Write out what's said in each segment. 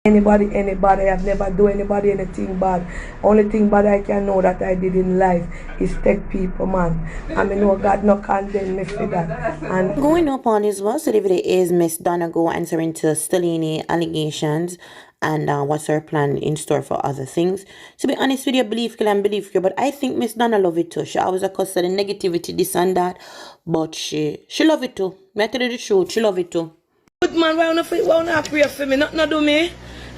anybody. I've never do anybody anything bad. Only thing bad I can know that I did in life is take people, man. I mean, no, God no condemn me for that. And going up on his most of the video is Miss Donna Gowe answering to Solaine allegations and what's her plan in store for other things. To be honest with you, believe kill and believe you, but I think Miss Donna love it too. She always accuses the negativity, this and that, but she love it too. Me tell you the truth, she love it too. good man, why not pray for me? Not do me.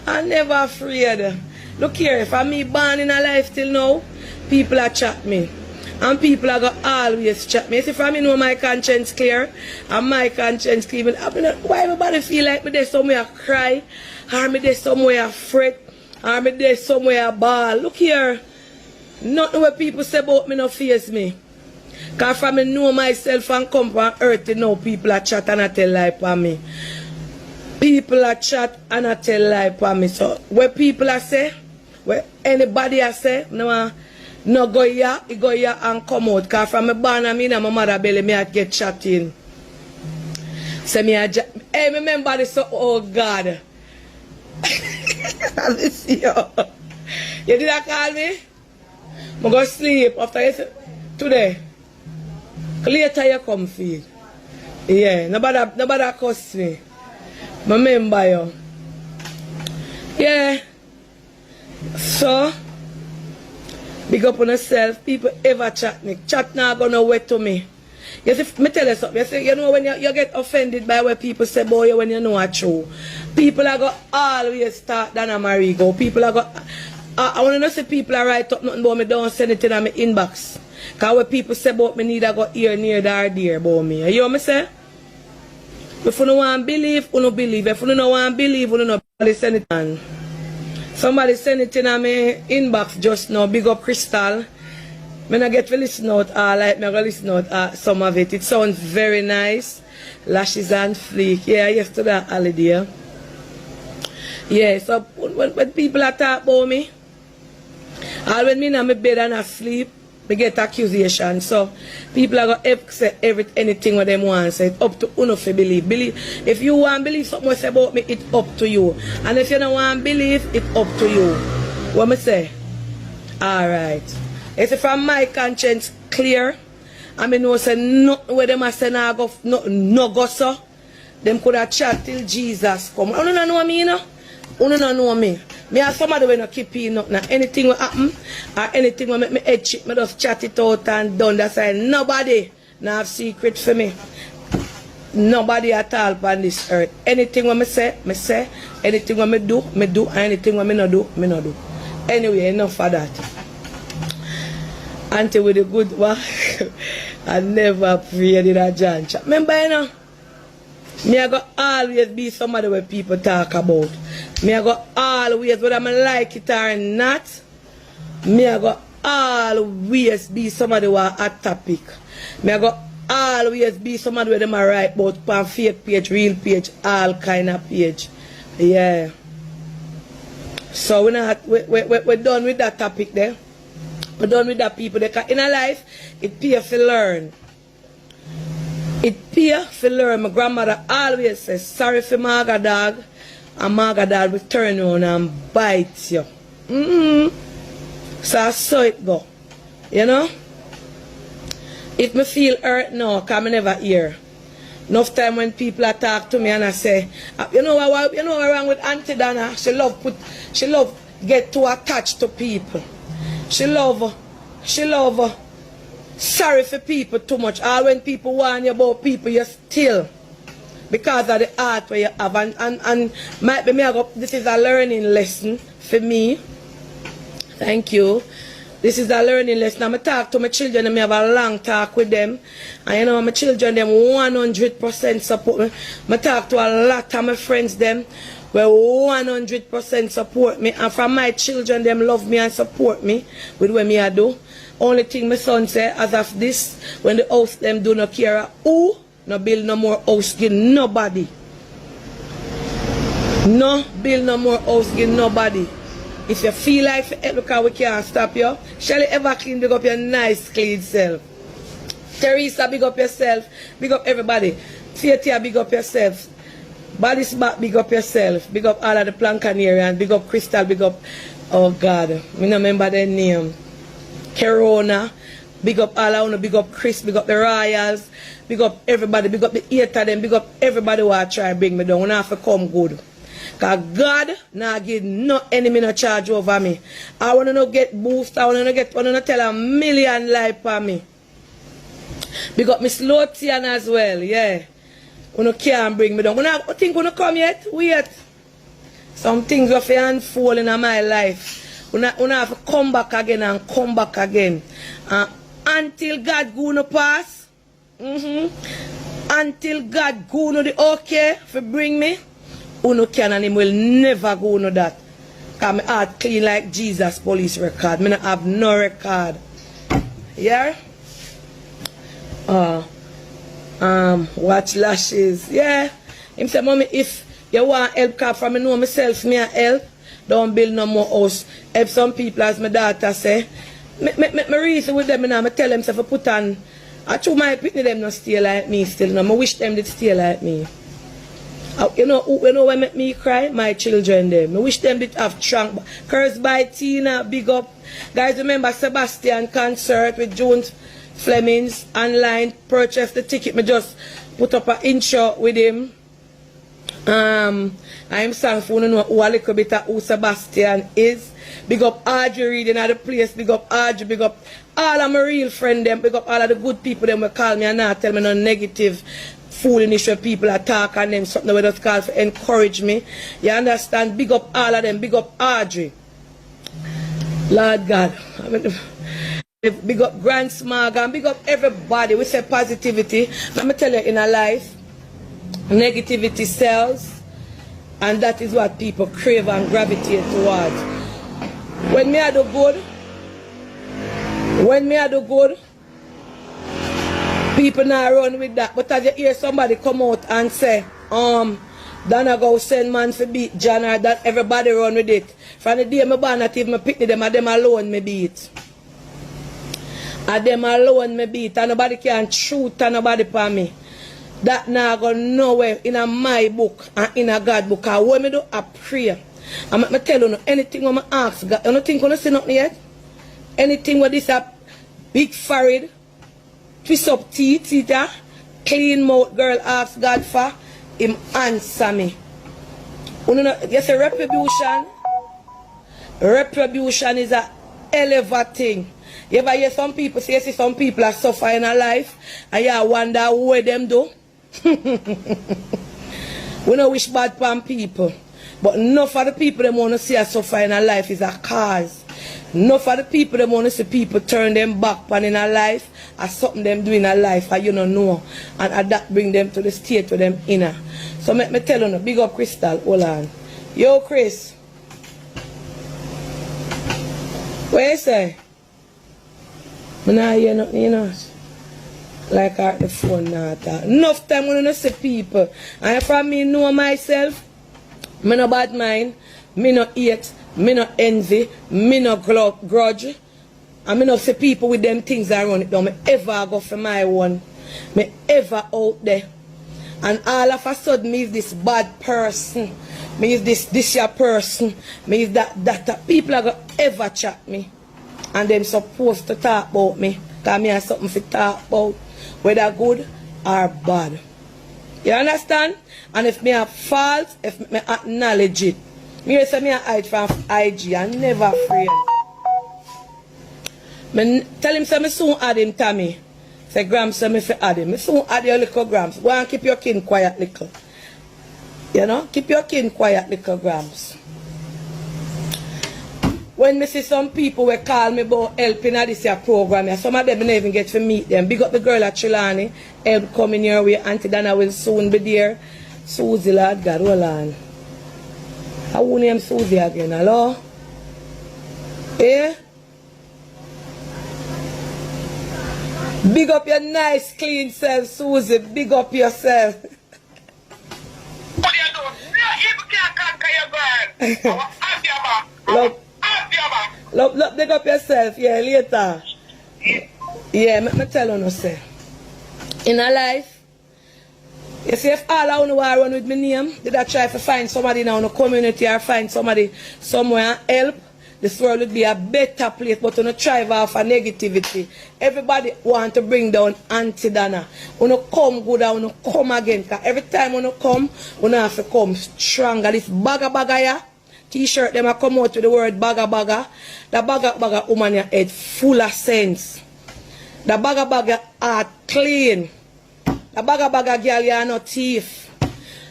I'm never afraid. Look here, if I'm me born in a life till now, people are chat me. And people are going to always chat me. If I know my conscience clear, and my conscience clear, why everybody feel like me there somewhere cry, or me there somewhere fret, or me there somewhere ball. Look here, nothing what people say about me no face me. Because if I know myself and come from earth, you know people are chat and I tell lie for me. People are chat and I tell lie for me. So what people are say, what anybody are say, no go here, he go here and come out. Because from my born and me and my mother belly, me I get chatting. So me hey, remember this, oh God. You did not call me? I go sleep after you today. Later you come feed. Yeah, nobody cuss me. I remember you. Yeah. So, big up on yourself. People ever chat me. Chat now gonna wait to me. You see, me tell you something. You see, you know when you get offended by what people say about you when you know it's true. People are gonna always start Donna Marigo. People are gonna I wanna see people are write up nothing about me, don't send it in my inbox. Cause what people say about me need I go ear near there dear about me. You hear me say? If you don't want to believe, you don't believe. If you don't want to believe, you don't send it on. Somebody send it in my inbox just now. Big up Crystal. When I get to listen out, like me, I go listen out some of it. It sounds very nice. Lashes and fleek. Yeah, yesterday holiday. Yeah, so when people are talking about me, all when me in my bed and I sleep, I get accusation. So people are going to say anything what they want. So it's up to you to believe. If you want to believe something say about me, it's up to you. And if you don't want to believe, it's up to you. What me say? Alright. If from my conscience clear, I mean no say nothing where them say no go so, them could have chat till Jesus come. You don't know me, you know? You don't know me. Me have somebody when I keep in up now. Anything will happen or anything will make me head shit, me just chat it out and done. That's why nobody now have secret for me. Nobody at all on this earth. Anything when me say. Anything when me do, and anything when me not do, me not do. Anyway, enough for that. Auntie with the good one, I never prayed in a judge. Remember, you know? Me I go always be somebody where people talk about. Me I go always, whether I like it or not, me I go always be somebody who a topic. Me I go always be somebody where them a write about pan fake page, real page, all kind of page. Yeah. So we're done with that topic there. We're done with that people. In a life, it pay to learn. It pay for learn. My grandmother always says, sorry for Marga dog, and Marga dog will turn around and bite you. So I saw it go. You know? If me feel hurt now, because I never hear. Enough time when people talk to me and I say, you know what wrong with Auntie Donna? She love get too attached to people. She love sorry for people too much. All when people warn you about people, you still. Because of the art where you have. And might be this is a learning lesson for me. Thank you. This is a learning lesson. I talk to my children and I have a long talk with them. And you know, my children, them 100% support me. I talk to a lot of my friends, them will 100% support me. And from my children, them love me and support me with what me I do. Only thing my son say, as of this, when the house them do not care who, no build no more house, give nobody. No build no more house, give nobody. If you feel like because we can't stop you, shall you ever clean, big up your nice clean self. Teresa, big up yourself. Big up everybody. Theater, big up yourself. Body's back, big up yourself. Big up all of the Plancanarian. Big up Crystal. Big up, oh God, I don't remember their name. Corona. Big up all of them. Big up Chris. Big up the Royals. Big up everybody. Big up the 8 of them. Big up everybody who try to bring me down. I have to come good. Because God nah give no enemy no charge over me. I want to not get boost. I want to tell a million lies for me. Big up Miss Lotian as well, yeah. You can't bring me down. I think you come yet? Wait. Some things have to unfold in my life. You have to come back again and come back again. Until God gonna pass. Until God gonna the okay for bring me. You can and him will never go no that. Because my heart clean like Jesus police record. I don't have no record. Yeah? Watch lashes. Yeah. Him say, mommy, if you want help cause from me know myself, me a help. Don't build no more house. Help some people, as my daughter say. Me reason with them and I tell them to put on. I true my pitney them not stay like me still. No, I wish them did stay like me. You know what make me cry? My children them. I wish them did have trunk. Cursed by Tina, big up. Guys, remember Sebastian concert with June Flemings online. Purchase the ticket. Me just put up an intro with him. I'm thankful to know who a little bit of who Sebastian is. Big up Audrey reading at the place. Big up Audrey. Big up all of my real friends them. Big up all of the good people them will call me and not tell me no negative foolish people attack and them something we just call for encourage me. You understand? Big up all of them. Big up Audrey. Lord God. Big up Grand Smog and big up everybody. We say positivity. Let me tell you, in a life, negativity sells, and that is what people crave and gravitate towards. When me I do good, people now run with that. But as you hear somebody come out and say, Donna go send man for beat John, or that everybody run with it. From the day me born, not even me pick them, and them alone me beat. And them alone me beat, and nobody can shoot and nobody for me. That now go nowhere in my book and in a God book. And when me do a prayer, and me tell you anything when I ask God, you don't think you see nothing yet? Anything with this a big forehead, twist up teeth, clean mouth girl ask God for, him answer me. You say retribution? Retribution is a hell of a thing. You ever hear some people say, see some people are suffering in a life, and you wonder what them do? We don't wish bad upon people. But enough of the people that want to see us suffer in a life is a cause. Enough of the people that want to see people turn them back on in a life or something them do in a life and you don't know. And that bring them to the state with them inner. So let me tell you, big up Crystal, hold on. Yo Chris. What you say? I don't hear nothing, you know. Like at the phone now. Enough time when I see people. And from me know myself, me no bad mind, me no hate, me no envy, me no grudge. And me no see people with them things around it. Don't me ever go for my one. Me ever out there. And all of a sudden me is this bad person. Me is this your person. Me is that people are going to ever chat me. And them supposed to talk about me. Because me have something to talk about. Whether good or bad. You understand? And if me have fault, if me acknowledge it. Me say me hide from IG and never afraid. Me tell him say me soon add him to me. Say Grams say me fi add him. Me soon add your little Grams. Go and keep your kin quiet little. You know? Keep your kin quiet little Grams. When me see some people will call me about helping at this program, some of them I never even get to meet them. Big up the girl at Trelawney, help coming your way. Auntie Donna will soon be there. Susie, Lord God, hold on. How will name Susie again? Hello? Eh? Big up your nice clean self, Susie. Big up yourself. What you do? No, you can't conquer your girl. Look, big up yourself, yeah, later. Yeah, me tell you no say. In a life, You see, if all I want to run with my name, did I try to find somebody now in the community or find somebody somewhere and help, this world would be a better place, but on a thrive off of negativity. Everybody want to bring down Aunty Donna. When you come good and when you come again, because every time when you come, you have to come stronger. This baga ya, t-shirt, them a come out with the word baga. The baga woman your head full of sense. The baga are clean. The baga girl you are no thief.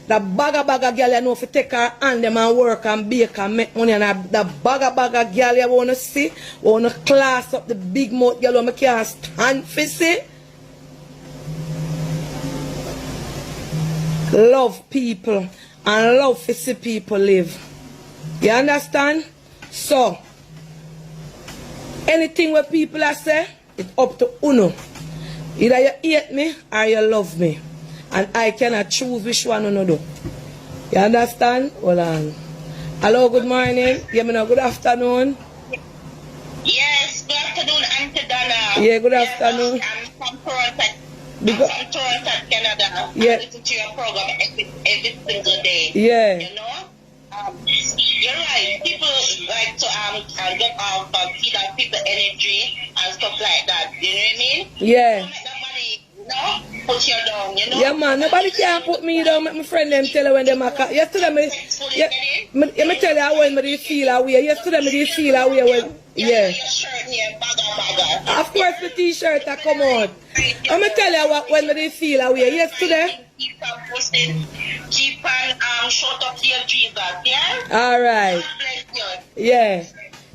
The baga girl you know if you take her hand them and work and bake and make money. And the baga girl you want to see, want to class up the big mouth girl who can't stand for see. Love people and love to see people live. You understand? So, anything where people are say, it's up to uno. Either you hate me or you love me. And I cannot choose which one you do. You understand? Hold on. Hello, good morning. Yeah, me know, good afternoon. Yes, good afternoon, Aunty Donna. Yeah, good afternoon. I'm from Toronto, Canada. Yeah. I listen to your program every single day. Yeah. You know? You're right. People like to get off feed off people energy and stuff like that. You know what I mean? Yeah. Don't let nobody, you know, put you down, you know? Yeah, man. Nobody can put me down. My friend them tell her when they make a... Yesterday, me tell you when me feel away. Yesterday, me feel away when... Yeah. Your shirt here, baga. Of course, the t-shirt that come out. I'm going to tell you what when me feel away. Yesterday... Keep on posting. Keep on short up your Jesus, yeah? Alright. Yeah.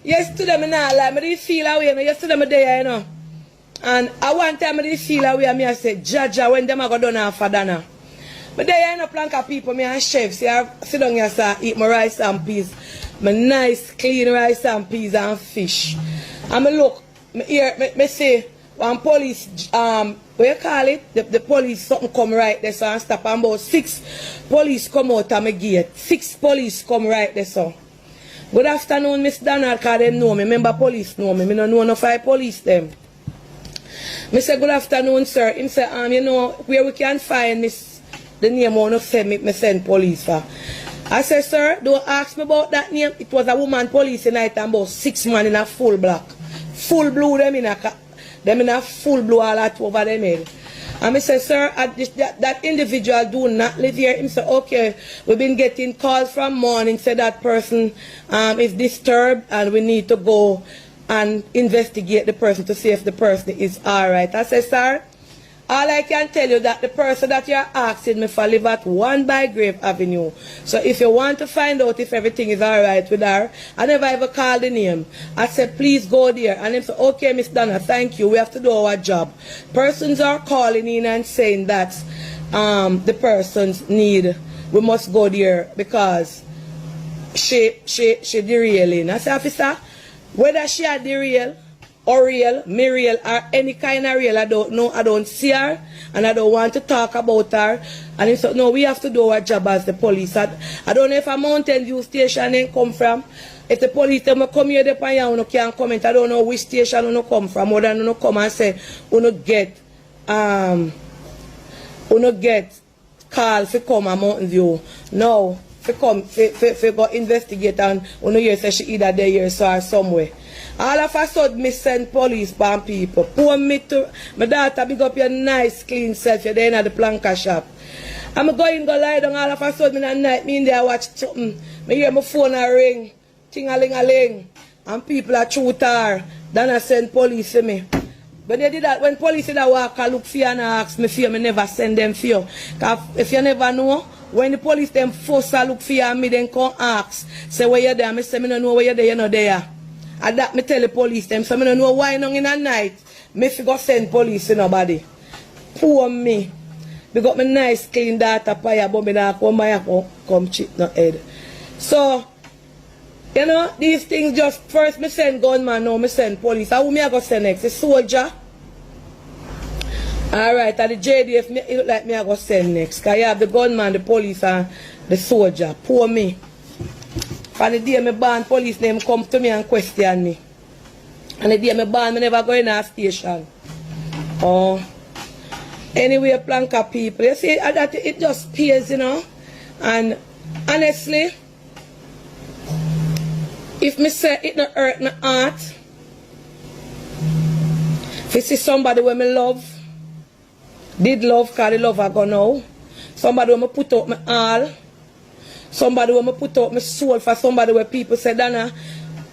Yesterday, me not like, me feel away. Yesterday, me there, you know. And I one time, me feel away, me I say, Jaja, when them I go down for Donna. But there, you know, plank of people, me and chefs, I sit down here, sir, eat my rice and peas. My nice, clean rice and peas and fish. And me look, me say, one police, what you call it? The police something come right there, so and stop. And about 6 police come out of my gate. 6 police come right there, so. Good afternoon, Miss Donald, because they know me. Remember, police know me. I don't know no 5 police them. I say, good afternoon, sir. He say, you know, where we can find this, the name of send me send police for. I say, sir, don't ask me about that name. It was a woman police tonight and about 6 men in a full black. Full blue them in a full blue all that over them head. And I say, sir, that individual do not live here. He said, okay, we've been getting calls from morning, say that person is disturbed and we need to go and investigate the person to see if the person is alright. I say, sir, all I can tell you that the person that you're asking me for live at 1 Bygrave Avenue. So if you want to find out if everything is alright with her, I never ever called the name. I said, please go there. And he said, okay, Miss Donna, thank you. We have to do our job. Persons are calling in and saying that the persons need, we must go there because she derailing. I said, officer, whether she are derail or real, me real, or any kind of real, I don't know, I don't see her, and I don't want to talk about her. And he said, no, we have to do our job as the police. I don't know if a Mountain View station they come from. If the police them come here, they can't comment. I don't know which station you come from. More than you come and say, you get call to come a Mountain View. No, to come, to go investigate and you hear say she either there here or somewhere. All of a sudden, me send police by people. Pour me to my daughter, big up your nice, clean self. You're there in the planka shop. I'm going to lie down all of a sudden at night. Me in there watch something. Me hear my phone ring. Ting-a-ling-a-ling. And people are shoot her. Then I send police to me. When they did that, when police did that walk, I look for you and ask me for you. I never send them for you. Because if you never know, when the police them force to look for you and me then come ask. Say where you there. I say, I don't know where you're there, you're not there. And that me tell the police them, so I don't know why now in the night, me go send police to nobody. Poor me. Because my nice clean data paya, but me not come chip no head. So, you know, these things just, first me send gunman, now me send police. How me I go send next? The soldier. Alright, and the JDF, it look like me I go send next. Because you have the gunman, the police, and the soldier. Poor me. And the day me born, police name come to me and question me. And the day me born, me never go in a station. Oh. Anyway, planka people, you see that it just pays, you know. And honestly, if me say it not hurt my heart, if you see somebody where me love, did love, cause the love I go now. Somebody where me put out my all. Somebody where me put out my soul for somebody where people say, Donna,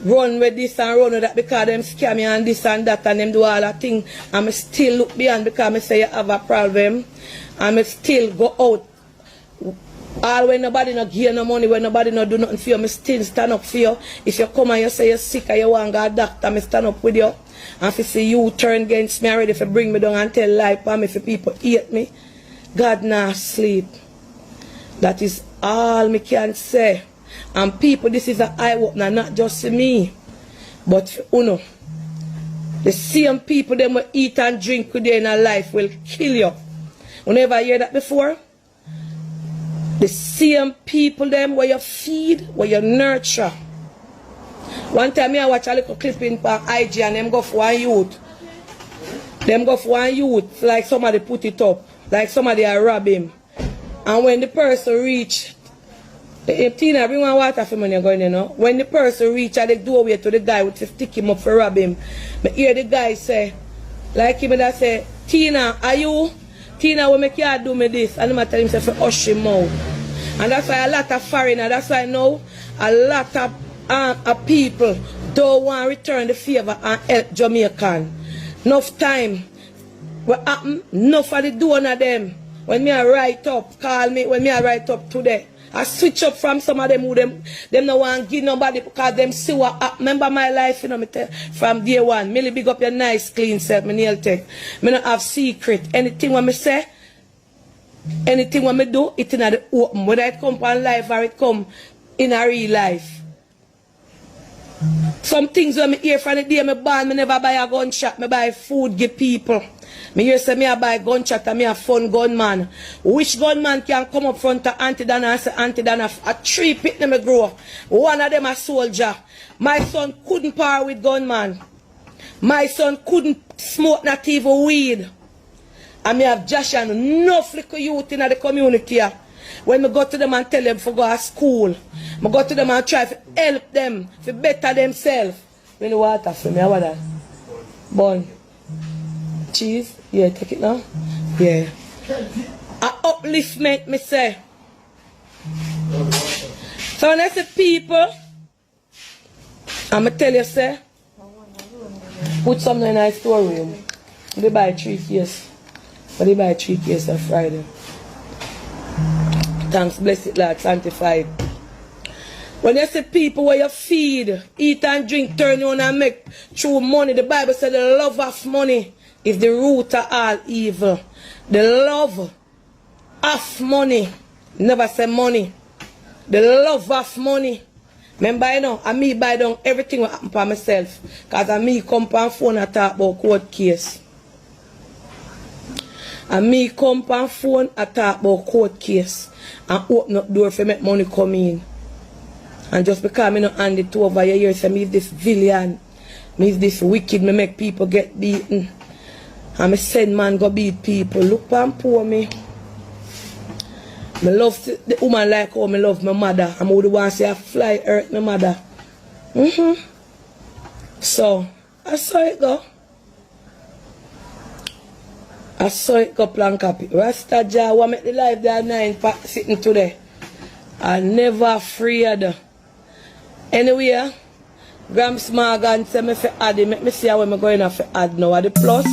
run with this and run with that because them scam me and this and that and them do all that thing. And me still look beyond because me say you have a problem. And me still go out. All when nobody no give no money, when nobody no do nothing for you, me still stand up for you. If you come and you say you're sick or you want to go to a doctor, me stand up with you. And if you see you turn against me already, if you bring me down and tell lie for me, if people hate me, God not sleep. That is all me can say. And people, this is an eye-opener, not just for me, but for Uno. The same people them will eat and drink with you in a life will kill you. You never hear that before? The same people them where you feed, where you nurture. One time I watch a little clipping for IG and them go for one youth. Them go for one youth like somebody put it up. Like somebody rob him. And when the person reach, Tina, bring one water for me when you're going, you know. When the person reach at the doorway to the guy with to stick him up for rob him, I hear the guy say, like him that say, Tina, are you? Tina, what make you do me this? And I tell him, say, for hush him out. And that's why a lot of foreigners, that's why now a lot of people don't want to return the favor and help Jamaican. Enough time. What happen? Enough of the doing of them. When me I write up, call me, when me I write up today. I switch up from some of them who them no want to give nobody because them see what happen. Remember my life, you know, me tell, from day one. Me big up your nice, clean self, me nail tech. Me not have secret. Anything when me say, anything when me do, it in the open. Whether it come on live or it come in a real life. Some things when me hear from the day me born, me never buy a gunshot, me buy food, give people. Me hear say me a buy gunshot and me a fun gunman. Which gunman can come up front to Aunty Donna and say, Aunty Donna, a 3 pit me grow. One of them a soldier. My son couldn't par with gunman. My son couldn't smoke not even weed. And me have Josh and enough little youth in the community. When me go to them and tell them to go to school, me go to them and try to help them, to better themselves. You know water for me, how about that? Bun. Cheese? Yeah, take it now. Yeah. A upliftment, me say. So when I say people, I'm going to tell you, say, put something in our storeroom. They buy 3 cases. But they buy 3 cases on Friday. Thanks, bless it, Lord, sanctified. When you say people where you feed, eat and drink, turn you on and make true money, the Bible said the love of money is the root of all evil. The love of money, never say money. The love of money. Remember, you know, I me buy down everything will happen for myself. Because I me come on phone and talk about court case. And me come on phone and talk about court case. And open up door for make money come in. And just because I don't hand it over your ears, I me this villain, me this wicked, me make people get beaten. And me send man go beat people. Look and poor me. Me love the woman like how me love my mother. I'm the one say I fly hurt my mother. So, I saw it go. I saw it go plan copy. Rasta Jah, what make the life there 9 sitting today. I never afraid. Anyway, Grams Morgan say me fi add it. Make me see how I'm going to add now. At the plus.